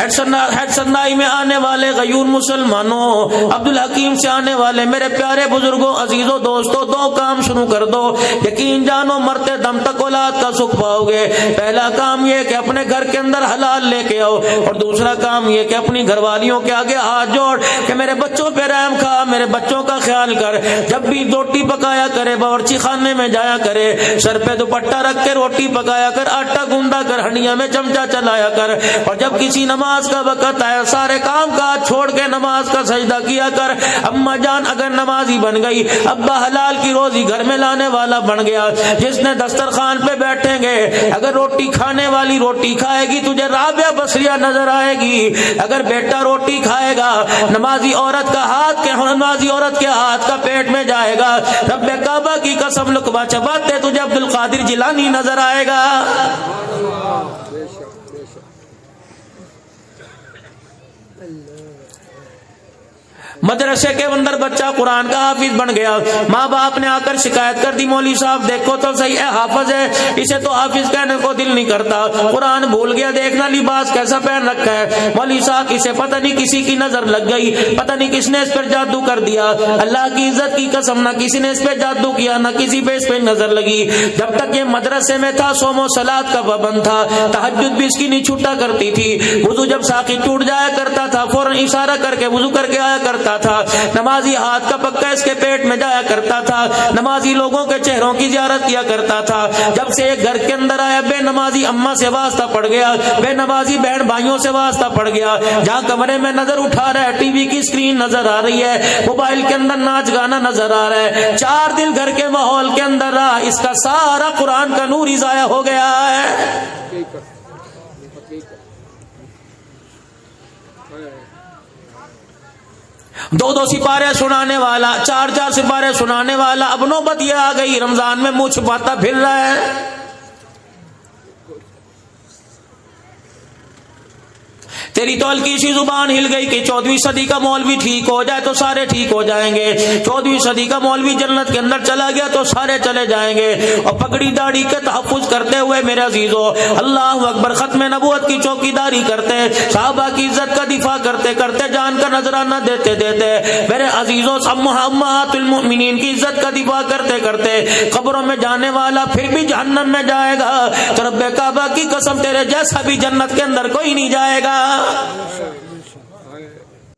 ہیڈسنائی میں آنے والے غیور مسلمانوں، عبدالحکیم سے آنے والے میرے پیارے بزرگوں، عزیزوں، دوستوں، دو کام شروع کر دو، یقین جانو مرتے دم تک اولاد کا سکھ پاؤ گے۔ پہلا کام یہ کہ اپنے گھر کے اندر حلال لے کے آؤ، اور دوسرا کام یہ کہ اپنی گھر والیوں کے آگے ہاتھ جوڑ کہ میرے بچوں پہ رحم کھا، میرے بچوں کا خیال کر۔ جب بھی روٹی پکایا کرے، باورچی خانے میں جایا کرے، سر پہ دوپٹہ رکھ کے روٹی پکایا کر، آٹا گوندا کر، ہنڈیا میں چمچہ چلایا کر، اور جب کسی نماز کا وقت آیا سارے کام کاج چھوڑ کے نماز کا سجدہ کیا کر۔ اماں جان اگر نمازی بن گئی، ابا حلال کی روزی گھر میں لانے والا بن گیا، جس نے دسترخوان پہ بیٹھیں گے، اگر روٹی کھانے والی روٹی کھائے گی تجھے رابعہ بصریہ نظر آئے گی، اگر بیٹا روٹی کھائے گا نمازی عورت کے ہاتھ کا پیٹ میں جائے گا، رب کعبہ کی قسم لقمہ چباتے تجھے عبد القادر جیلانی نظر آئے گا۔ مدرسے کے اندر بچہ قرآن کا حافظ بن گیا، ماں باپ نے آ کر شکایت کر دی، مولوی صاحب دیکھو تو صحیح ہے، حافظ ہے، اسے تو حافظ کہنے کو دل نہیں کرتا، قرآن بھول گیا، دیکھنا لباس کیسا پہن رکھا ہے، مولوی صاحب اسے پتہ نہیں کسی کی نظر لگ گئی، پتہ نہیں کس نے اس پر جادو کر دیا۔ اللہ کی عزت کی قسم نہ کسی نے اس پہ جادو کیا، نہ کسی پہ اس پہ نظر لگی۔ جب تک یہ مدرسے میں تھا صوم و صلات کا پابند تھا، تہجد بھی اس کی نہیں چھوٹا کرتی تھی، وضو جب ساقی ٹوٹ جایا کرتا تھا فوراً اشارہ کر کے وضو کر کے آیا کرتا تھا، نمازی ہاتھ کا پکا اس کے پیٹ میں جایا کرتا تھا، نمازی لوگوں کے چہروں کی زیارت کیا کرتا تھا۔ جب سے ایک گھر کے اندر آیا بے نمازی اماں سے واسطہ پڑ گیا، بے نمازی بہن بھائیوں سے واسطہ پڑ گیا، جہاں کمرے میں نظر اٹھا رہا ہے ٹی وی کی اسکرین نظر آ رہی ہے، موبائل کے اندر ناچ گانا نظر آ رہا ہے، 4 دن گھر کے ماحول کے اندر رہا، اس کا سارا قرآن کا نور ہی ضائع ہو گیا ہے۔ دو سپارے سنانے والا، 4 سپارے سنانے والا، اب نوبت یہ آ گئی رمضان میں منہ چھپاتا پھر رہا ہے۔ تیری تو ہلکی سی زبان ہل گئی کہ 14ویں صدی کا مولوی ٹھیک ہو جائے تو سارے ٹھیک ہو جائیں گے، 14ویں صدی کا مولوی جنت کے اندر چلا گیا تو سارے چلے جائیں گے، اور پگڑی داڑھی کے تحفظ کرتے ہوئے میرے عزیزو اللہ اکبر ختم نبوت کی چوکیداری کرتے، صحابہ کی عزت کا دفاع کرتے کرتے، جان کا نذرانہ دیتے دیتے میرے عزیزو امہات المؤمنین کی عزت کا دفاع کرتے کرتے قبروں میں جانے والا پھر بھی جہنم میں جائے گا، تو رب کعبہ کی قسم تیرے جیسا بھی جنت کے اندر کوئی نہیں جائے گا۔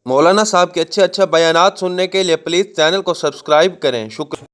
مولانا صاحب کے اچھے بیانات سننے کے لیے پلیز چینل کو سبسکرائب کریں۔ شکریہ۔